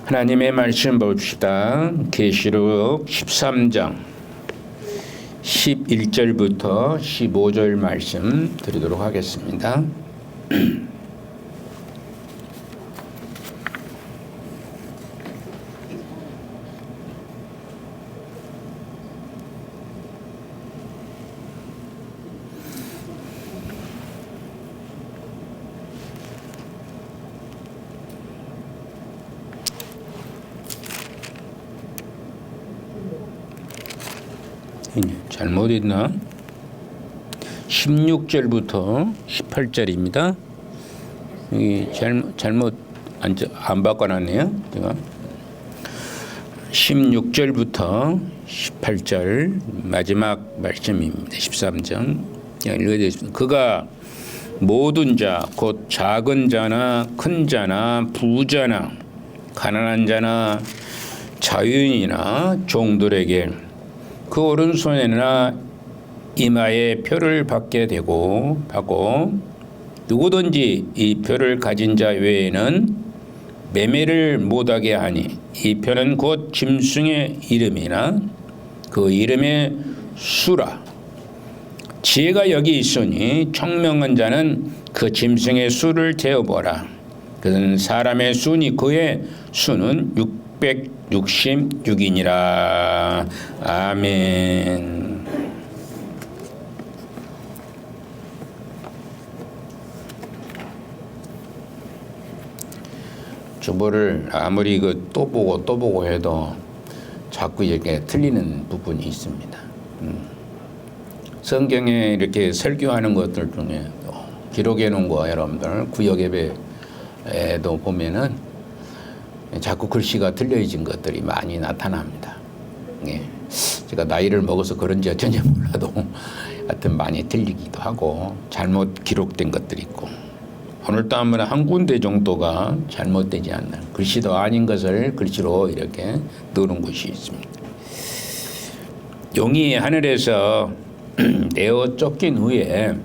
하나님의 말씀 봅시다. 계시록 13장 11절부터 15절 말씀 드리도록 하겠습니다. 잘못했나? 16절부터 18절입니다. 여기 잘못 안 바꿔놨네요. 제가 16절부터 18절 마지막 말씀입니다. 13장 읽어드리겠습니다. 그가 모든 자 곧 작은 자나 큰 자나 부자나 가난한 자나 자유인이나 종들에게 그 오른손에나 이마에 표를 받게 되고 누구든지 이 표를 가진 자 외에는 매매를 못하게 하니 이 표는 곧 짐승의 이름이나 그 이름의 수라. 지혜가 여기 있으니 청명한 자는 그 짐승의 수를 재어보라. 그는 사람의 수니 그의 수는 666이니라. 아멘. 주보를 아무리 또 보고 해도 자꾸 이렇게 틀리는 부분이 있습니다. 성경에 이렇게 설교하는 것들 중에 기록해 놓은 거 여러분들 구역 예배에도 보면은 자꾸 글씨가 틀려진 것들이 많이 나타납니다. 예. 제가 나이를 먹어서 그런지 어쩐지 몰라도 하여튼 많이 틀리기도 하고 잘못 기록된 것들이 있고 오늘도 한 군데 정도가 잘못되지 않는 글씨도 아닌 것을 글씨로 이렇게 넣는 곳이 있습니다. 용이 하늘에서 내어 쫓긴 후에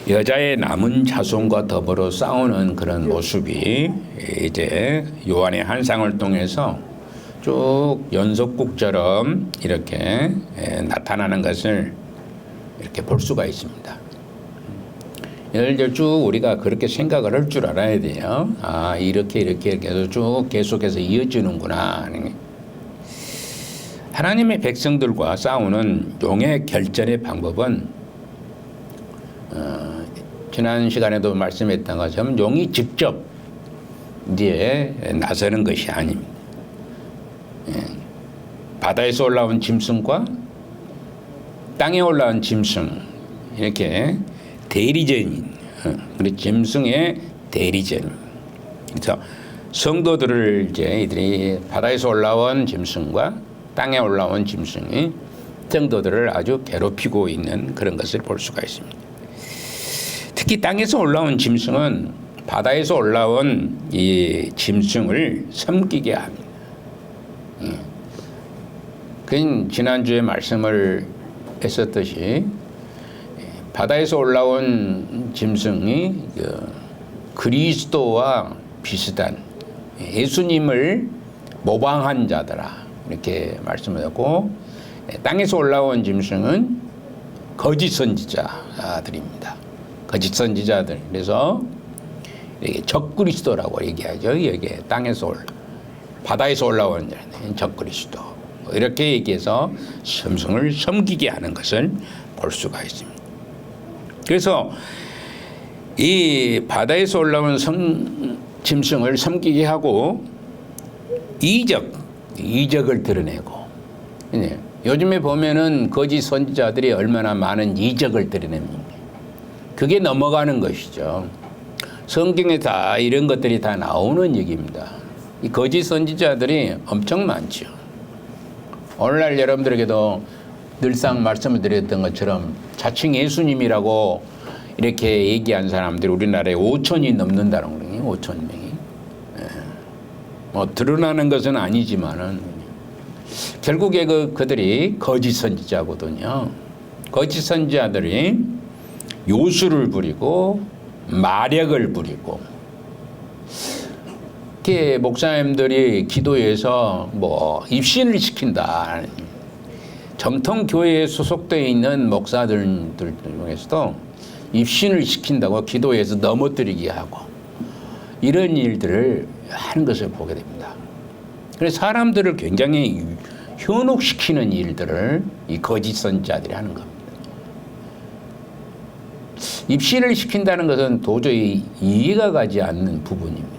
여자의 남은 자손과 더불어 싸우는 그런 모습이 이제 요한의 환상을 통해서 쭉 연속극처럼 이렇게 나타나는 것을 이렇게 볼 수가 있습니다. 예를 들어 쭉 우리가 그렇게 생각을 할 줄 알아야 돼요. 아, 이렇게 해서 쭉 계속해서 이어지는구나. 하나님의 백성들과 싸우는 용의 결전의 방법은 지난 시간에도 말씀했던 것처럼 용이 직접 이제 나서는 것이 아닙니다. 바다에서 올라온 짐승과 땅에 올라온 짐승 이렇게 대리전인 우리 짐승의 대리전. 그래서 성도들을 이제 이들이 바다에서 올라온 짐승과 땅에 올라온 짐승이 성도들을 아주 괴롭히고 있는 그런 것을 볼 수가 있습니다. 특히 땅에서 올라온 짐승은 바다에서 올라온 이 짐승을 섬기게 합니다. 그건 지난주에 말씀을 했었듯이 바다에서 올라온 짐승이 그리스도와 비슷한 예수님을 모방한 자더라 이렇게 말씀하고 땅에서 올라온 짐승은 거짓 선지자들입니다. 거짓 선지자들. 그래서 적그리스도라고 얘기하죠. 여기에 바다에서 올라온 자는 적그리스도 이렇게 얘기해서 짐승을 섬기게 하는 것을 볼 수가 있습니다. 그래서 이 바다에서 올라온 짐승을 섬기게 하고 이적을 드러내고 요즘에 보면은 거짓 선지자들이 얼마나 많은 이적을 드러냅니까? 그게 넘어가는 것이죠. 성경에 다 이런 것들이 다 나오는 얘기입니다. 이 거짓 선지자들이 엄청 많죠. 오늘날 여러분들에게도 늘상 말씀을 드렸던 것처럼 자칭 예수님이라고 이렇게 얘기한 사람들이 우리나라에 5천이 넘는다는 거예요. 5천 명이. 드러나는 것은 아니지만은 결국에 그들이 거짓 선지자거든요. 거짓 선지자들이 요술을 부리고 마력을 부리고 그렇게 목사님들이 기도해서 뭐 입신을 시킨다. 정통 교회에 소속되어 있는 목사들 중에서도 입신을 시킨다고 기도해서 넘어뜨리게 하고 이런 일들을 하는 것을 보게 됩니다. 그래서 사람들을 굉장히 현혹시키는 일들을 이 거짓 선지자들이 하는 겁니다. 입신을 시킨다는 것은 도저히 이해가 가지 않는 부분입니다.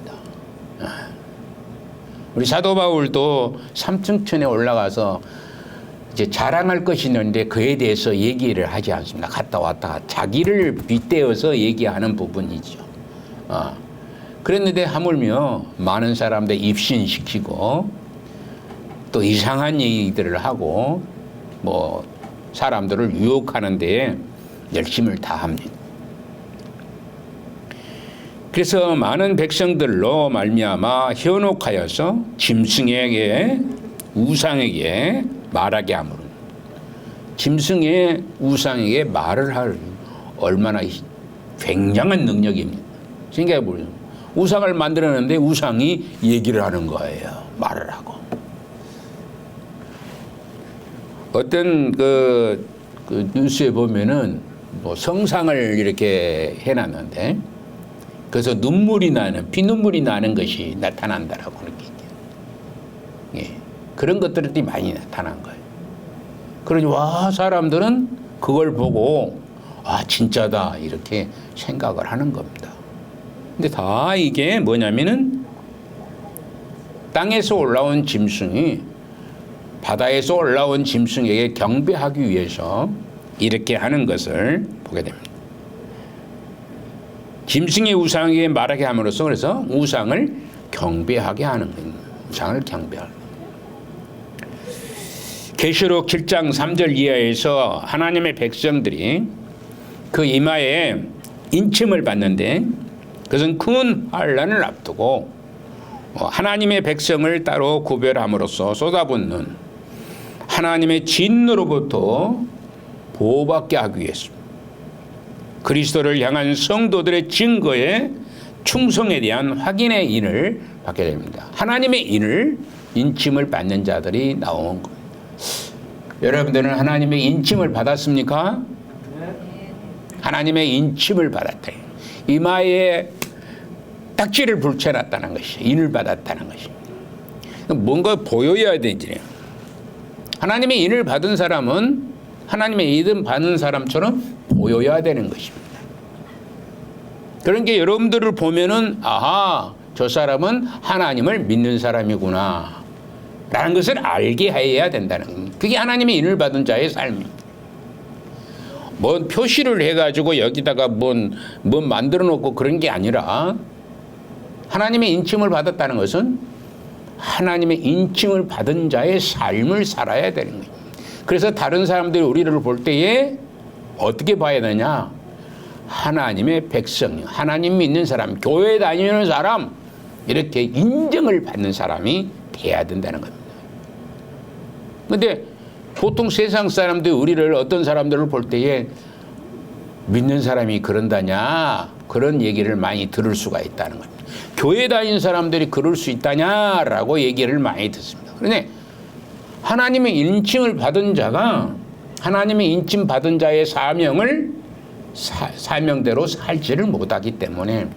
우리 사도 바울도 삼층천에 올라가서 이제 자랑할 것이 있는데 그에 대해서 얘기를 하지 않습니다. 갔다 왔다 자기를 빗대어서 얘기하는 부분이죠. 그랬는데 하물며 많은 사람들 입신시키고 또 이상한 얘기들을 하고 뭐 사람들을 유혹하는 데에 열심을 다합니다. 그래서 많은 백성들로 말미암아 현혹하여서 짐승에게 우상에게 말하게 하므로 짐승의 우상에게 말을 할 얼마나 굉장한 능력입니다. 생각해 보세요. 우상을 만들었는데 우상이 얘기를 하는 거예요. 말을 하고. 어떤 그 뉴스에 보면은 뭐 성상을 이렇게 해놨는데 그래서 피눈물이 나는 것이 나타난다라고 하는 게 있죠. 예. 그런 것들이 많이 나타난 거예요. 그러니 사람들은 그걸 보고 진짜다 이렇게 생각을 하는 겁니다. 근데 다 이게 뭐냐면은 땅에서 올라온 짐승이 바다에서 올라온 짐승에게 경배하기 위해서 이렇게 하는 것을 보게 됩니다. 짐승의 우상에게 말하게 함으로써 그래서 우상을 경배하게 하는 겁니다. 우상을 경배하는 계시록 7장 3절 이하에서 하나님의 백성들이 그 이마에 인침을 받는데 그것은 큰 환난을 앞두고 하나님의 백성을 따로 구별함으로써 쏟아붓는 하나님의 진노로부터 보호받게 하기 위해서 그리스도를 향한 성도들의 증거에 충성에 대한 확인의 인을 받게 됩니다. 하나님의 인침을 받는 자들이 나온 겁니다. 여러분들은 하나님의 인침을 받았습니까? 하나님의 인침을 받았다. 이마에 딱지를 붙여놨다는 것이 인을 받았다는 것입니다. 뭔가 보여야 되지. 하나님의 인을 받은 사람은 하나님의 이름 받는 사람처럼 보여야 되는 것입니다. 그런 게 여러분들을 보면은 저 사람은 하나님을 믿는 사람이구나 라는 것을 알게 해야 된다는 겁니다. 그게 하나님의 인을 받은 자의 삶입니다. 뭔 표시를 해가지고 여기다가 뭔 만들어 놓고 그런 게 아니라 하나님의 인침을 받았다는 것은 하나님의 인침을 받은 자의 삶을 살아야 되는 거예요. 그래서 다른 사람들이 우리를 볼 때에 어떻게 봐야 되냐? 하나님의 백성, 하나님 믿는 사람, 교회 다니는 사람 이렇게 인정을 받는 사람이 돼야 된다는 겁니다. 그런데 보통 세상 사람들이 우리를 어떤 사람들을 볼 때에 믿는 사람이 그런다냐 그런 얘기를 많이 들을 수가 있다는 겁니다. 교회 다니는 사람들이 그럴 수 있다냐라고 얘기를 많이 듣습니다. 그런데 하나님의 인침을 받은 자가 하나님의 인침 받은 자의 사명을 사명대로 살지를 못하기 때문에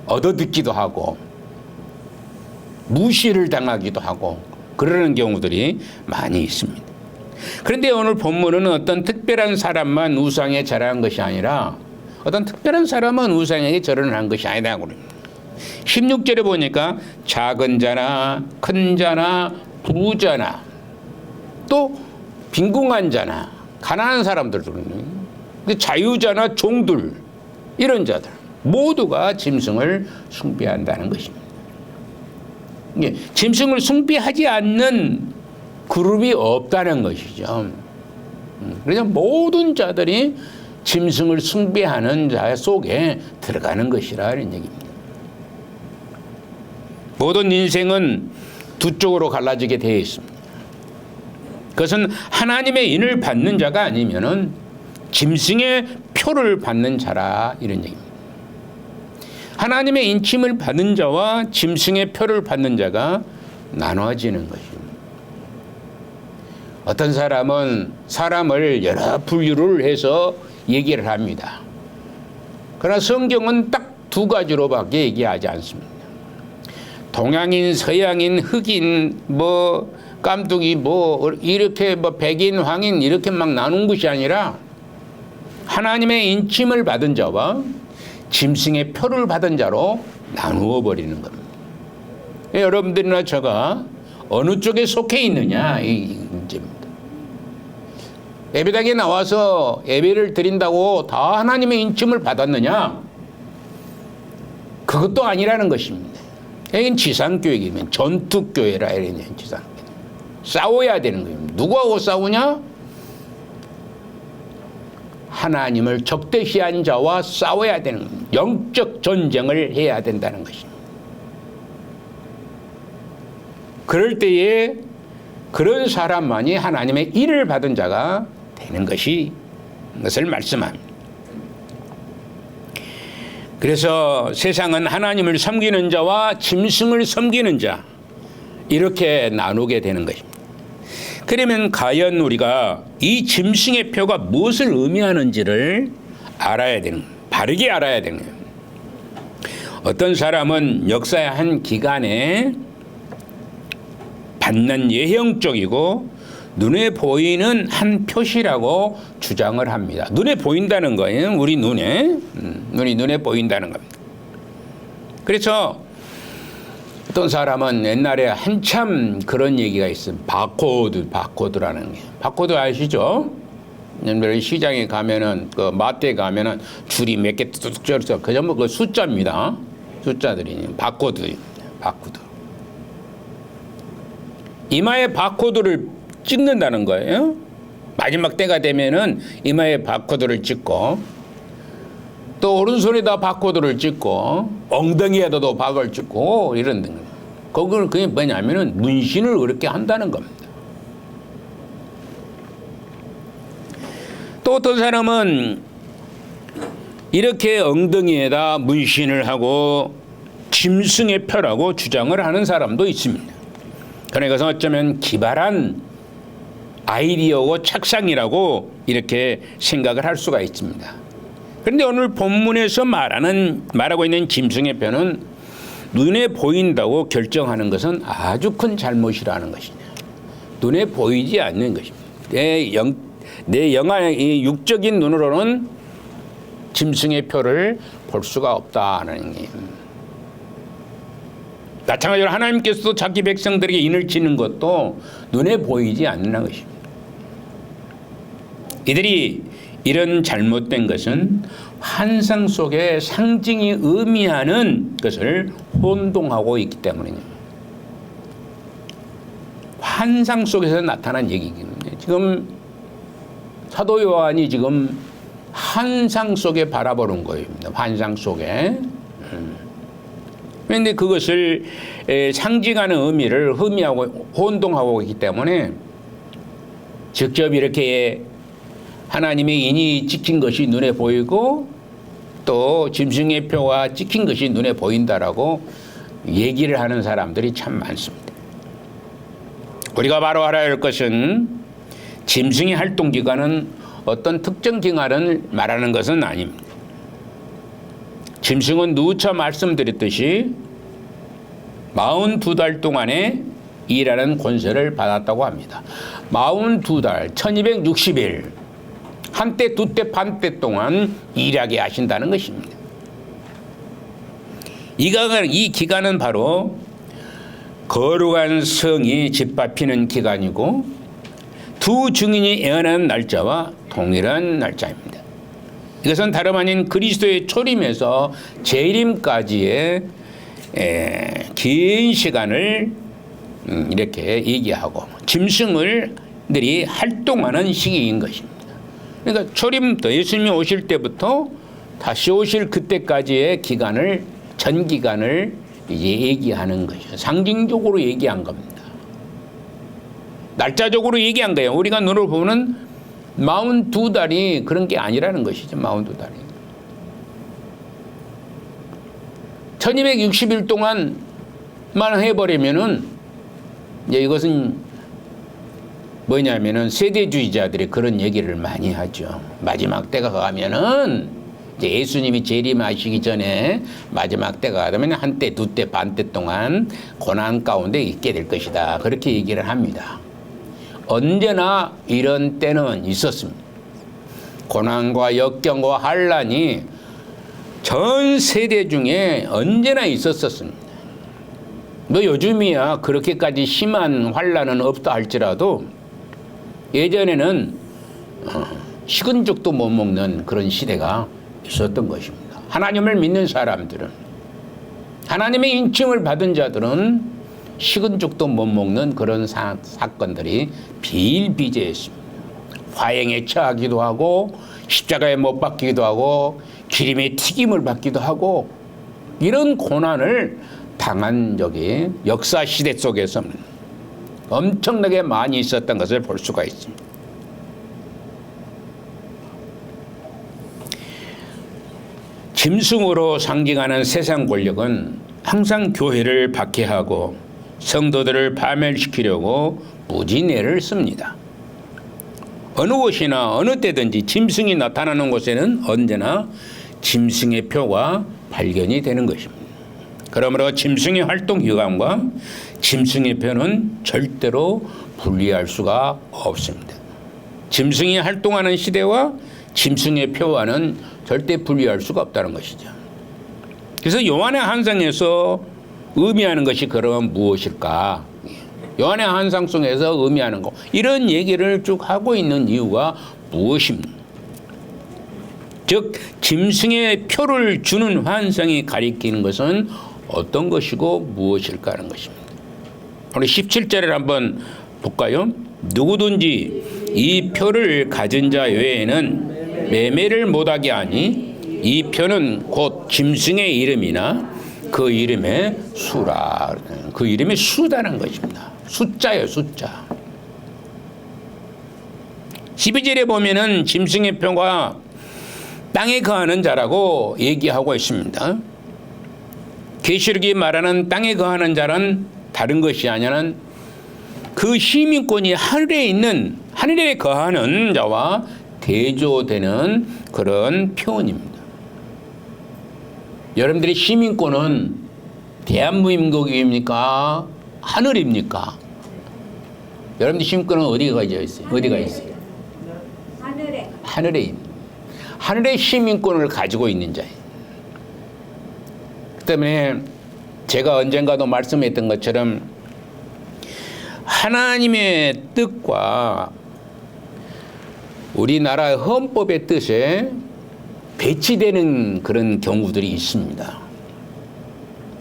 얻어듣기도 하고 무시를 당하기도 하고 그러는 경우들이 많이 있습니다. 그런데 오늘 본문은 어떤 특별한 사람만 우상에 절하는 것이 아니라 어떤 특별한 사람은 우상에게 절을 한 것이 아니다. 16절에 보니까 작은 자나 큰 자나 부자나 또 빈궁한 자나 가난한 사람들도 자유자나 종들 이런 자들 모두가 짐승을 숭배한다는 것입니다. 짐승을 숭배하지 않는 그룹이 없다는 것이죠. 그래서 모든 자들이 짐승을 숭배하는 자 속에 들어가는 것이라 이런 얘기입니다. 모든 인생은 두 쪽으로 갈라지게 되어 있습니다. 그것은 하나님의 인을 받는 자가 아니면은 짐승의 표를 받는 자라 이런 얘기입니다. 하나님의 인침을 받은 자와 짐승의 표를 받는 자가 나눠지는 것입니다. 어떤 사람은 사람을 여러 분류를 해서 얘기를 합니다. 그러나 성경은 딱 두 가지로밖에 얘기하지 않습니다. 동양인, 서양인, 흑인, 깜둥이, 이렇게 백인, 황인 이렇게 막 나눈 것이 아니라 하나님의 인침을 받은 자와 짐승의 표를 받은 자로 나누어 버리는 겁니다. 여러분들이나 제가 어느 쪽에 속해 있느냐 이 문제입니다. 예배당에 나와서 예배를 드린다고 다 하나님의 인침을 받았느냐? 그것도 아니라는 것입니다. 여긴 지상교회이면 전투교회라 이러냐, 지상교회. 싸워야 되는 거예요. 누구하고 싸우냐? 하나님을 적대시한 자와 싸워야 되는 겁니다. 영적 전쟁을 해야 된다는 것입니다. 그럴 때에 그런 사람만이 하나님의 일을 받은 자가 되는 것을 말씀합니다. 그래서 세상은 하나님을 섬기는 자와 짐승을 섬기는 자 이렇게 나누게 되는 것입니다. 그러면 과연 우리가 이 짐승의 표가 무엇을 의미하는지를 알아야 되는 거예요. 바르게 알아야 되는 거예요. 어떤 사람은 역사의 한 기간에 받는 예형적이고 눈에 보이는 한 표시라고 주장을 합니다. 눈에 보인다는 거예요. 우리 눈에 보인다는 겁니다. 그래서 어떤 사람은 옛날에 한참 그런 얘기가 있어요. 바코드라는 게. 바코드 아시죠? 옛날에 시장에 가면은 그 마트에 가면은 줄이 몇 개 뚝뚝 져서 그 전부 그 숫자입니다. 숫자들이 바코드. 이마에 바코드를 찍는다는 거예요. 마지막 때가 되면은 이마에 바코드를 찍고 또 오른손에다 바코드를 찍고 엉덩이에다도 박을 찍고 이런 등. 그게 뭐냐면은 문신을 그렇게 한다는 겁니다. 또 어떤 사람은 이렇게 엉덩이에다 문신을 하고 짐승의 표라고 주장을 하는 사람도 있습니다. 그러니까 어쩌면 기발한 아이디어고 착상이라고 이렇게 생각을 할 수가 있습니다. 그런데 오늘 본문에서 말하고 있는 짐승의 표는 눈에 보인다고 결정하는 것은 아주 큰 잘못이라는 것이냐. 눈에 보이지 않는 것입니다. 내 영의 육적인 눈으로는 짐승의 표를 볼 수가 없다는 게. 마찬가지로 하나님께서도 자기 백성들에게 인을 치는 것도 눈에 보이지 않는 것입니다. 이들이 이런 잘못된 것은 환상 속에 상징이 의미하는 것을 혼동하고 있기 때문입니다. 환상 속에서 나타난 얘기거든요. 지금 사도 요한이 지금 환상 속에 바라보는 거예요. 환상 속에. 그런데 그것을 상징하는 의미를 흠이하고 혼동하고 있기 때문에 직접 이렇게 하나님의 인이 찍힌 것이 눈에 보이고 또 짐승의 표가 찍힌 것이 눈에 보인다라고 얘기를 하는 사람들이 참 많습니다. 우리가 바로 알아야 할 것은 짐승의 활동 기간은 어떤 특정 기간을 말하는 것은 아닙니다. 짐승은 누차 말씀드렸듯이 42달 동안에 일하는 권세를 받았다고 합니다. 42달, 1260일, 한때, 두때, 반때 동안 일하게 하신다는 것입니다. 이 기간은 바로 거룩한 성이 짓밟히는 기간이고 두 증인이 예언하는 날짜와 동일한 날짜입니다. 이것은 다름 아닌 그리스도의 초림에서 재림까지의 긴 시간을 이렇게 얘기하고 짐승들이 활동하는 시기인 것입니다. 그러니까 초림부터 예수님이 오실 때부터 다시 오실 그때까지의 기간을 전 기간을 이제 얘기하는 것이죠. 상징적으로 얘기한 겁니다. 날짜적으로 얘기한 거예요. 우리가 눈으로 보면 42달이 그런 게 아니라는 것이죠. 42달이. 1260일 동안만 해버리면은 이제 이것은 뭐냐면은 세대주의자들이 그런 얘기를 많이 하죠. 마지막 때가 가면은 이제 예수님이 재림하시기 전에 마지막 때가 가면 한때, 두때, 반때 동안 고난 가운데 있게 될 것이다. 그렇게 얘기를 합니다. 언제나 이런 때는 있었습니다. 고난과 역경과 환란이 전 세대 중에 언제나 있었었습니다. 뭐 요즘이야 그렇게까지 심한 환란은 없다 할지라도 예전에는 식은 죽도 못 먹는 그런 시대가 있었던 것입니다. 하나님을 믿는 사람들은, 하나님의 인침을 받은 자들은 식은 죽도 못 먹는 그런 사건들이 비일비재했습니다. 화형에 처하기도 하고 십자가에 못 박히기도 하고 기름의 튀김을 받기도 하고 이런 고난을 당한 적이 역사 시대 속에서는 엄청나게 많이 있었던 것을 볼 수가 있습니다. 짐승으로 상징하는 세상 권력은 항상 교회를 박해하고 성도들을 파멸시키려고 무진 애를 씁니다. 어느 곳이나 어느 때든지 짐승이 나타나는 곳에는 언제나 짐승의 표가 발견이 되는 것입니다. 그러므로 짐승의 활동 기간과 짐승의 표는 절대로 분리할 수가 없습니다. 짐승이 활동하는 시대와 짐승의 표와는 절대 분리할 수가 없다는 것이죠. 그래서 요한의 환상에서 의미하는 것이 그러면 무엇일까? 요한의 환상 속에서 의미하는 것, 이런 얘기를 쭉 하고 있는 이유가 무엇입니까? 즉 짐승의 표를 주는 환상이 가리키는 것은 어떤 것이고 무엇일까 하는 것입니다. 우리 17절을 한번 볼까요? 누구든지 이 표를 가진 자 외에는 매매를 못하게 하니 이 표는 곧 짐승의 이름이나 그 이름의 수라. 그 이름의 수다는 것입니다. 숫자예요, 숫자. 12절에 보면은 짐승의 표가 땅에 거하는 자라고 얘기하고 있습니다. 계시록이 말하는 땅에 거하는 자는 다른 것이 아니라 그 시민권이 하늘에 거하는 자와 대조되는 그런 표현입니다. 여러분들의 시민권은 대한민국입니까? 하늘입니까? 여러분들 시민권은 어디가 있어요? 어디가 있어요? 하늘에 있는. 하늘의 시민권을 가지고 있는 자예요. 그 때문에 제가 언젠가도 말씀했던 것처럼 하나님의 뜻과 우리나라 헌법의 뜻에 배치되는 그런 경우들이 있습니다.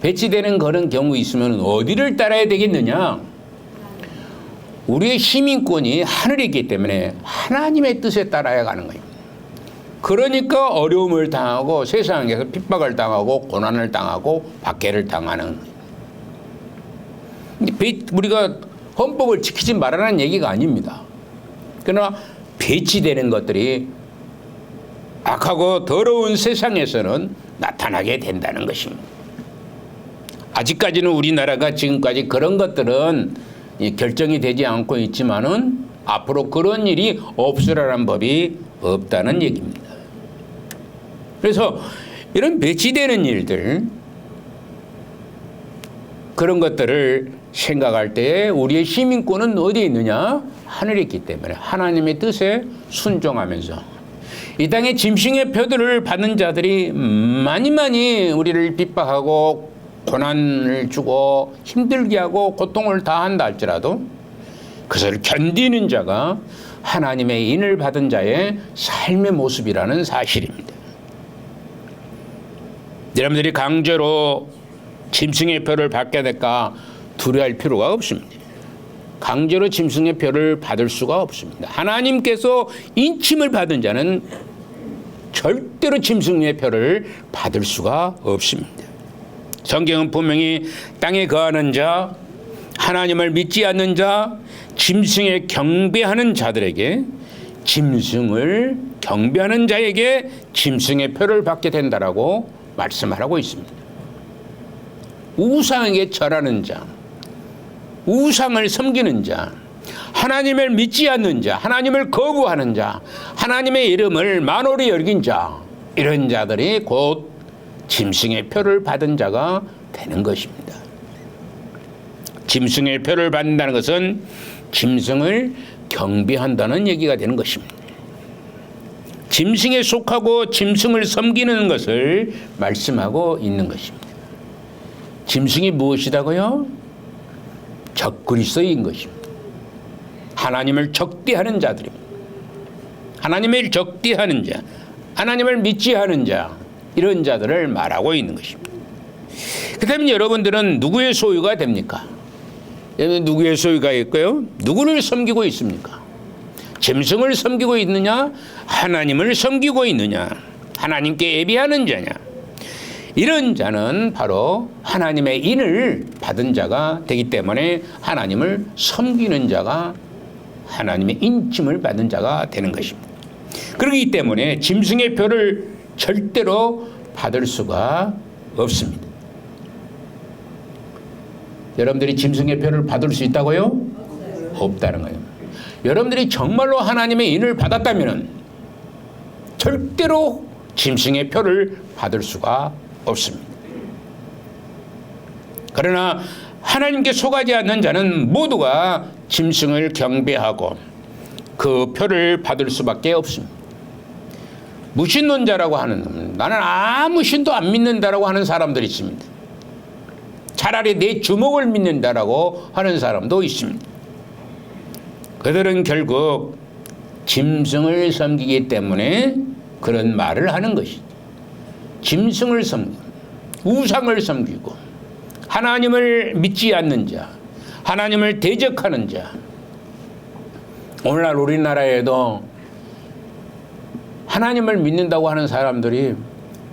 배치되는 그런 경우 있으면 어디를 따라야 되겠느냐? 우리의 시민권이 하늘에 있기 때문에 하나님의 뜻에 따라야 가는 거예요. 그러니까 어려움을 당하고 세상에서 핍박을 당하고 고난을 당하고 박해를 당하는 거예요. 우리가 헌법을 지키지 말라는 얘기가 아닙니다. 그러나 배치되는 것들이 악하고 더러운 세상에서는 나타나게 된다는 것입니다. 아직까지는 우리나라가 지금까지 그런 것들은 결정이 되지 않고 있지만은 앞으로 그런 일이 없으라는 법이 없다는 얘기입니다. 그래서 이런 배치되는 일들, 그런 것들을 생각할 때 우리의 시민권은 어디에 있느냐? 하늘에 있기 때문에 하나님의 뜻에 순종하면서 이 땅의 짐승의 표들을 받는 자들이 많이 우리를 핍박하고 고난을 주고 힘들게 하고 고통을 다한다 할지라도 그것을 견디는 자가 하나님의 인을 받은 자의 삶의 모습이라는 사실입니다. 여러분들이 강제로 짐승의 표를 받게 될까 두려워할 필요가 없습니다. 강제로 짐승의 표를 받을 수가 없습니다. 하나님께서 인침을 받은 자는 절대로 짐승의 표를 받을 수가 없습니다. 성경은 분명히 땅에 거하는 자, 하나님을 믿지 않는 자, 짐승에 경배하는 자들에게, 짐승을 경배하는 자에게 짐승의 표를 받게 된다라고 말씀하고 있습니다. 우상에게 절하는 자, 우상을 섬기는 자, 하나님을 믿지 않는 자, 하나님을 거부하는 자, 하나님의 이름을 만홀히 여긴 자, 이런 자들이 곧 짐승의 표를 받은 자가 되는 것입니다. 짐승의 표를 받는다는 것은 짐승을 경배한다는 얘기가 되는 것입니다. 짐승에 속하고 짐승을 섬기는 것을 말씀하고 있는 것입니다. 짐승이 무엇이라고요? 적그리스도인 것입니다. 하나님을 적대하는 자들입니다. 하나님을 적대하는 자, 하나님을 믿지 않은 자, 이런 자들을 말하고 있는 것입니다. 그렇다면 여러분들은 누구의 소유가 됩니까? 누구의 소유가 있고요? 누구를 섬기고 있습니까? 짐승을 섬기고 있느냐? 하나님을 섬기고 있느냐? 하나님께 예배하는 자냐? 이런 자는 바로 하나님의 인을 받은 자가 되기 때문에 하나님을 섬기는 자가 하나님의 인침을 받는 자가 되는 것입니다. 그렇기 때문에 짐승의 표를 절대로 받을 수가 없습니다. 여러분들이 짐승의 표를 받을 수 있다고요? 없다는 거예요. 여러분들이 정말로 하나님의 인을 받았다면 절대로 짐승의 표를 받을 수가 없습니다. 그러나 하나님께 속하지 않는 자는 모두가 짐승을 경배하고 그 표를 받을 수밖에 없습니다. 무신론자라고 하는, 나는 아무 신도 안 믿는다라고 하는 사람들이 있습니다. 차라리 내 주먹을 믿는다라고 하는 사람도 있습니다. 그들은 결국 짐승을 섬기기 때문에 그런 말을 하는 것이죠. 짐승을 섬기고 우상을 섬기고 하나님을 믿지 않는 자, 하나님을 대적하는 자. 오늘날 우리나라에도 하나님을 믿는다고 하는 사람들이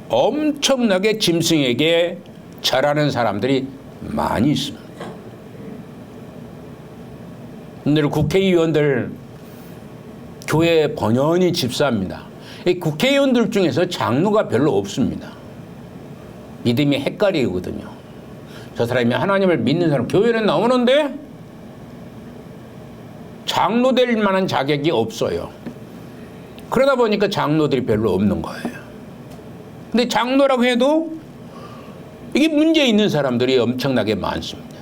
엄청나게 짐승에게 절하는 사람들이 많이 있습니다. 오늘 국회의원들 교회 번연히 집사합니다. 이 국회의원들 중에서 장로가 별로 없습니다. 믿음이 헷갈리거든요. 저 사람이 하나님을 믿는 사람 교회는 나오는데 장로 될 만한 자격이 없어요. 그러다 보니까 장로들이 별로 없는 거예요. 근데 장로라고 해도 이게 문제 있는 사람들이 엄청나게 많습니다.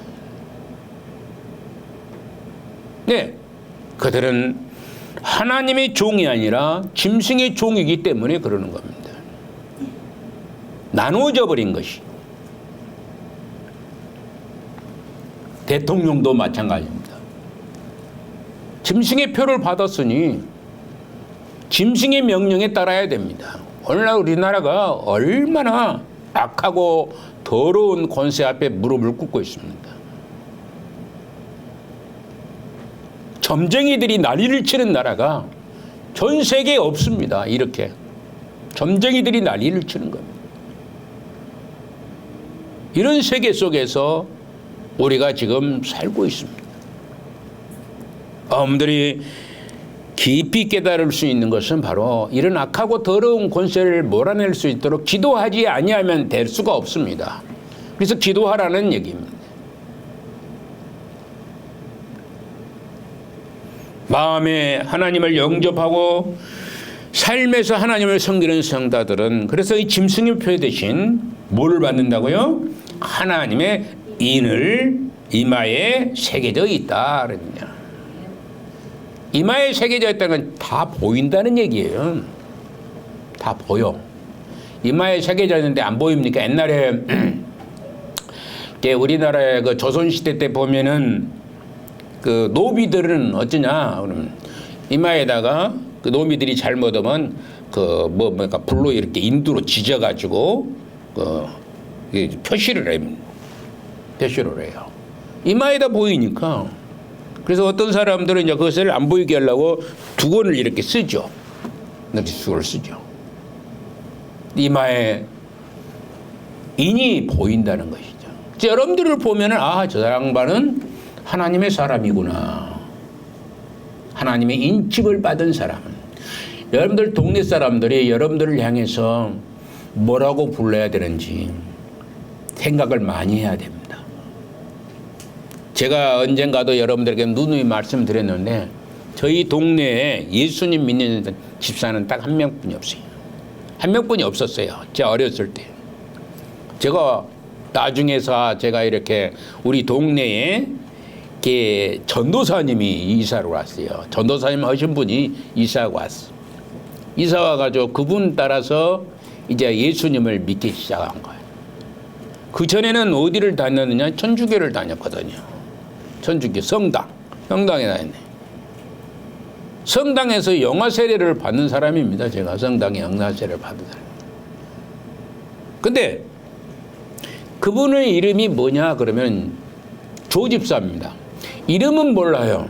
네, 그들은 하나님의 종이 아니라 짐승의 종이기 때문에 그러는 겁니다. 나누어져 버린 것이. 대통령도 마찬가지입니다. 짐승의 표를 받았으니 짐승의 명령에 따라야 됩니다. 오늘날 우리나라가 얼마나 악하고 더러운 권세 앞에 무릎을 꿇고 있습니다. 점쟁이들이 난리를 치는 나라가 전 세계에 없습니다. 이렇게 점쟁이들이 난리를 치는 겁니다. 이런 세계 속에서 우리가 지금 살고 있습니다. 여러분들이 깊이 깨달을 수 있는 것은 바로 이런 악하고 더러운 권세를 몰아낼 수 있도록 기도하지 아니하면 될 수가 없습니다. 그래서 기도하라는 얘기입니다. 마음에 하나님을 영접하고 삶에서 하나님을 섬기는 성도들은 그래서 이 짐승의 표 대신 뭐를 받는다고요? 하나님의 인을 이마에 새겨져 있다. 그러냐. 이마에 새겨져 있다는 건 다 보인다는 얘기예요. 다 보여. 이마에 새겨져 있는데 안 보입니까? 옛날에 우리나라의 그 조선시대 때 보면은 그 노비들은 어쩌냐 그러면 이마에다가 그 노비들이 잘못하면 그 뭐가 불로 이렇게 인두로 지져가지고 그 표시를 해요. 표시를 해요. 이마에다 보이니까. 그래서 어떤 사람들은 이제 그것을 안 보이게 하려고 두건을 이렇게 쓰죠. 이렇게 두건을 쓰죠. 이마에 인이 보인다는 것이죠. 여러분들을 보면은 아, 저 양반은 하나님의 사람이구나. 하나님의 인침을 받은 사람. 여러분들 동네 사람들이 여러분들을 향해서 뭐라고 불러야 되는지, 생각을 많이 해야 됩니다. 제가 언젠가도 여러분들에게 누누이 말씀드렸는데 저희 동네에 예수님 믿는 집사는 딱 한 명뿐이 없어요. 한 명뿐이 없었어요. 제가 어렸을 때. 제가 나중에서 제가 이렇게 우리 동네에 전도사님이 이사를 왔어요. 전도사님 하신 분이 이사하고 왔어. 이사 와가지고 그분 따라서 이제 예수님을 믿기 시작한 거예요. 그 전에는 어디를 다녔느냐? 천주교를 다녔거든요. 천주교 성당에 다녔네. 성당에서 영화 세례를 받는 사람입니다. 제가 성당에 영화 세례를 받은 사람. 근데 그분의 이름이 뭐냐 그러면 조집사입니다. 이름은 몰라요.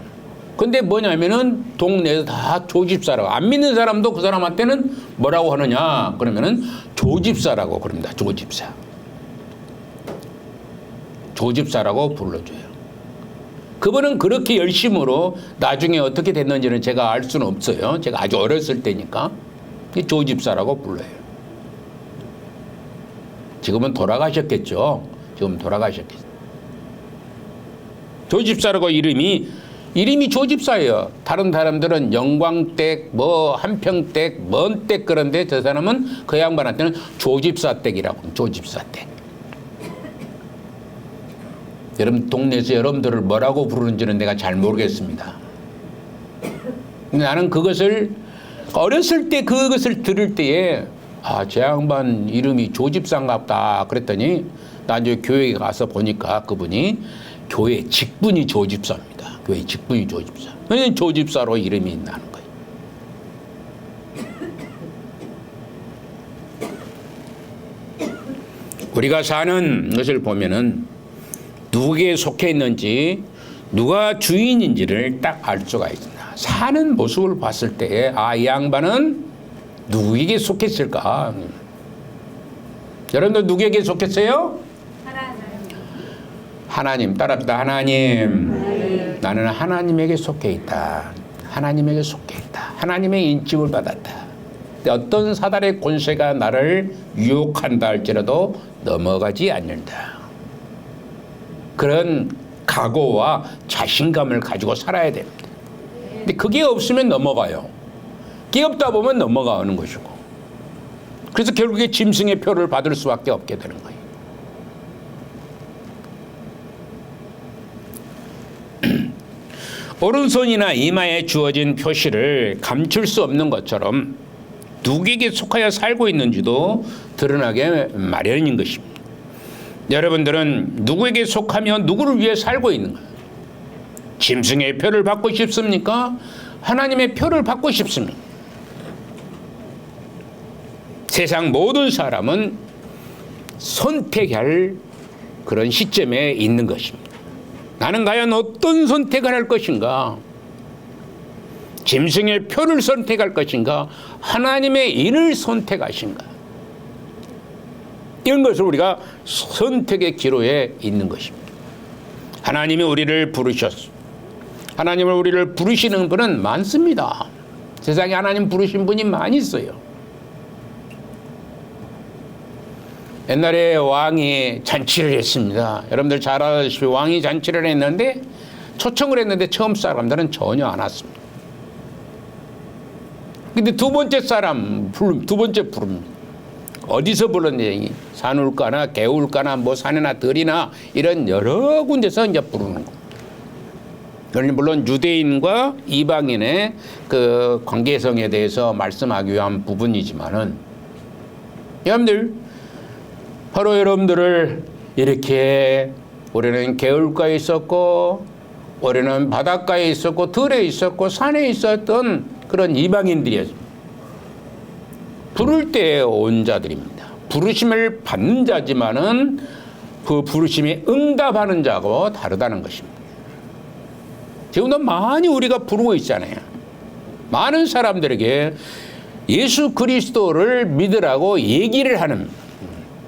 근데 뭐냐면은 동네에서 다 조집사라고. 안 믿는 사람도 그 사람한테는 뭐라고 하느냐 그러면은 조집사라고 그럽니다. 조집사. 조집사라고 불러줘요. 그분은 그렇게 열심으로 나중에 어떻게 됐는지는 제가 알 수는 없어요. 제가 아주 어렸을 때니까. 조집사라고 불러요. 지금은 돌아가셨겠죠. 지금 돌아가셨겠죠. 조집사라고 이름이 조집사예요. 다른 사람들은 영광댁, 뭐 한평댁, 먼댁 그런데 저 사람은 그 양반한테는 조집사댁이라고. 조집사댁. 여러분 동네에서 여러분들을 뭐라고 부르는지는 내가 잘 모르겠습니다. 나는 그것을 어렸을 때 그것을 들을 때에 제 양반 이름이 조집사인갑다 그랬더니 나중에 교회에 가서 보니까 그분이 교회 직분이 조집사입니다. 교회 직분이 조집사. 그래서 조집사로 이름이 나는 거예요. 우리가 사는 것을 보면은 누구에게 속해 있는지 누가 주인인지를 딱 알 수가 있습니다. 사는 모습을 봤을 때 이 양반은 누구에게 속했을까? 여러분들 누구에게 속했어요? 하나님. 따라합시다. 하나님. 나는 하나님에게 속해 있다. 하나님에게 속해 있다. 하나님의 인침을 받았다. 어떤 사단의 권세가 나를 유혹한다 할지라도 넘어가지 않는다. 그런 각오와 자신감을 가지고 살아야 됩니다. 근데 그게 없으면 넘어가요. 그게 없다 보면 넘어가는 것이고. 그래서 결국에 짐승의 표를 받을 수밖에 없게 되는 거예요. 오른손이나 이마에 주어진 표시를 감출 수 없는 것처럼 누구에게 속하여 살고 있는지도 드러나게 마련인 것입니다. 여러분들은 누구에게 속하며 누구를 위해 살고 있는가? 짐승의 표를 받고 싶습니까? 하나님의 표를 받고 싶습니까? 세상 모든 사람은 선택할 그런 시점에 있는 것입니다. 나는 과연 어떤 선택을 할 것인가? 짐승의 표를 선택할 것인가? 하나님의 인을 선택하신가? 이런 것을 우리가 선택의 기로에 있는 것입니다. 하나님이 우리를 부르셨어. 하나님을 우리를 부르시는 분은 많습니다. 세상에 하나님 부르신 분이 많이 있어요. 옛날에 왕이 잔치를 했습니다. 여러분들 잘 아시다시피 왕이 잔치를 했는데 초청을 했는데 처음 사람들은 전혀 안 왔습니다. 근데 두 번째 부릅니다. 어디서 불렀냐? 산울가나 개울가나 뭐 산이나 들이나 이런 여러 군데서 이제 부르는 겁니다. 물론 유대인과 이방인의 그 관계성에 대해서 말씀하기 위한 부분이지만은 여러분들 바로 여러분들을 이렇게 올해는 개울가에 있었고 올해는 바닷가에 있었고 들에 있었고 산에 있었던 그런 이방인들이었습니다. 부를 때 온 자들입니다. 부르심을 받는 자지만은 그 부르심에 응답하는 자하고 다르다는 것입니다. 지금도 많이 우리가 부르고 있잖아요. 많은 사람들에게 예수 그리스도를 믿으라고 얘기를 하는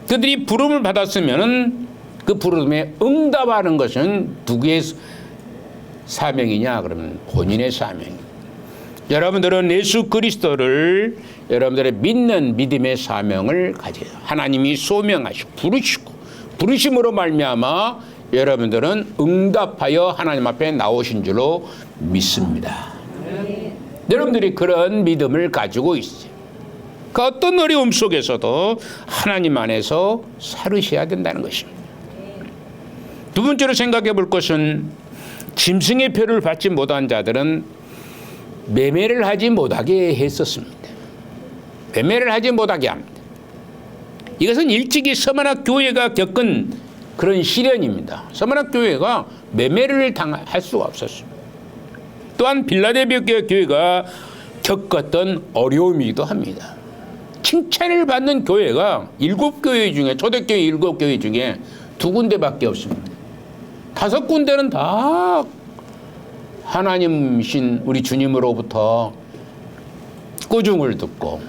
그들이 부름을 받았으면 그 부름에 응답하는 것은 누구의 사명이냐 그러면 본인의 사명입니다. 여러분들은 예수 그리스도를 여러분들의 믿는 믿음의 사명을 가져요. 하나님이 소명하시고 부르시고 부르심으로 말미암아 여러분들은 응답하여 하나님 앞에 나오신 줄로 믿습니다. 여러분들이 그런 믿음을 가지고 있어요. 그 어떤 어려움 속에서도 하나님 안에서 살으셔야 된다는 것입니다. 두 번째로 생각해 볼 것은 짐승의 표를 받지 못한 자들은 매매를 하지 못하게 했었습니다. 매매를 하지 못하게 합니다. 이것은 일찍이 서만학 교회가 겪은 그런 시련입니다. 서만학 교회가 매매를 할 수가 없었습니다. 또한 빌라델피아 교회가 겪었던 어려움이기도 합니다. 칭찬을 받는 교회가 7교회 중에, 초대교회 7교회 중에 2군데밖에 없습니다. 5군데는 다 하나님이신 우리 주님으로부터 꾸중을 듣고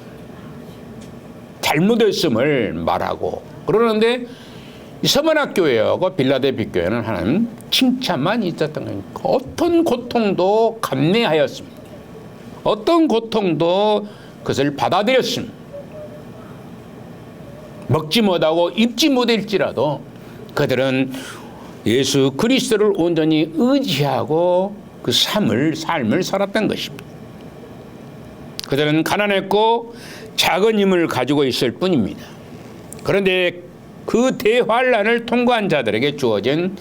잘못했음을 말하고 그러는데 서만학 교회하고 빌라델피아 교회는 하나님 칭찬만 있었던 거니까 어떤 고통도 감내하였습니다. 어떤 고통도 그것을 받아들였습니다. 먹지 못하고 입지 못할지라도 그들은 예수 그리스도를 온전히 의지하고 그 삶을 살았던 것입니다. 그들은 가난했고 작은 힘을 가지고 있을 뿐입니다. 그런데 그 대환란을 통과한 자들에게 주어진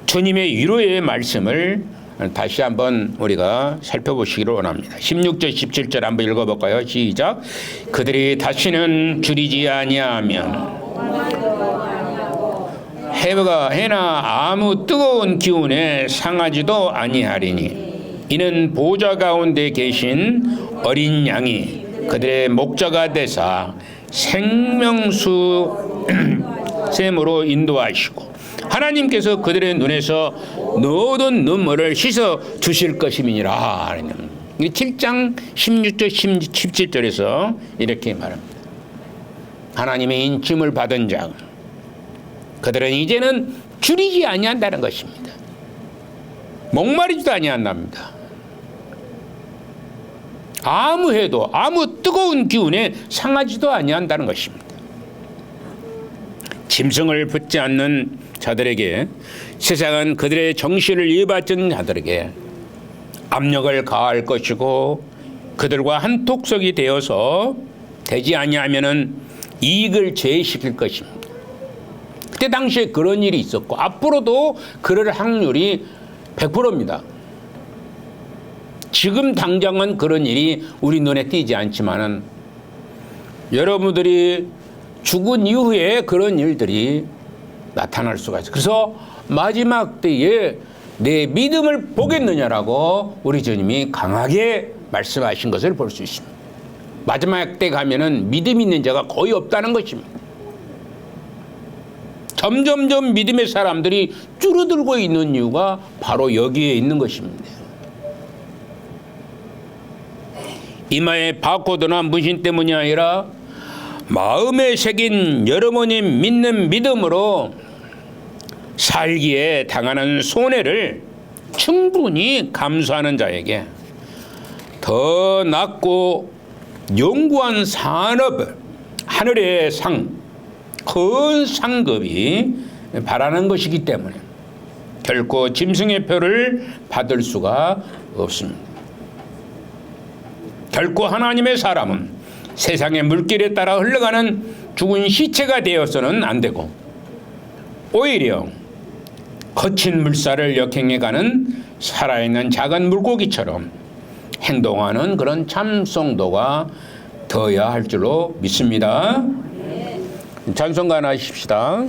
주님의 위로의 말씀을 다시 한번 우리가 살펴보시기를 원합니다. 16절 17절 한번 읽어볼까요? 시작. 그들이 다시는 줄이지 아니하며 해나 아무 뜨거운 기운에 상하지도 아니하리니 이는 보좌 가운데 계신 어린 양이 그들의 목자가 되사 생명수 샘으로 인도하시고 하나님께서 그들의 눈에서 모든 눈물을 씻어 주실 것임이니라. 7장 16절 17절에서 이렇게 말합니다. 하나님의 인침을 받은 자 그들은 이제는 줄이지 아니한다는 것입니다. 목마르지도 아니한답니다. 아무 해도 아무 뜨거운 기운에 상하지도 아니한다는 것입니다. 짐승을 붙지 않는 자들에게 세상은 그들의 정신을 이어받은 자들에게 압력을 가할 것이고 그들과 한 톡석이 되어서 되지 아니하면은 이익을 제시킬 것입니다. 그때 당시에 그런 일이 있었고 앞으로도 그럴 확률이 100%입니다. 지금 당장은 그런 일이 우리 눈에 띄지 않지만은 여러분들이 죽은 이후에 그런 일들이 나타날 수가 있어요. 그래서 마지막 때에 내 믿음을 보겠느냐라고 우리 주님이 강하게 말씀하신 것을 볼 수 있습니다. 마지막 때 가면은 믿음 있는 자가 거의 없다는 것입니다. 점점점 믿음의 사람들이 줄어들고 있는 이유가 바로 여기에 있는 것입니다. 이마에 바코드나 문신 때문이 아니라 마음에 새긴 여러분이 믿는 믿음으로 살기에 당하는 손해를 충분히 감수하는 자에게 더 낮고 영구한 산업, 하늘의 상, 큰 상급이 바라는 것이기 때문에 결코 짐승의 표를 받을 수가 없습니다. 결코 하나님의 사람은 세상의 물길에 따라 흘러가는 죽은 시체가 되어서는 안 되고 오히려 거친 물살을 역행해가는 살아있는 작은 물고기처럼 행동하는 그런 참성도가 더해야 할 줄로 믿습니다. 찬송가 하나 하십시다.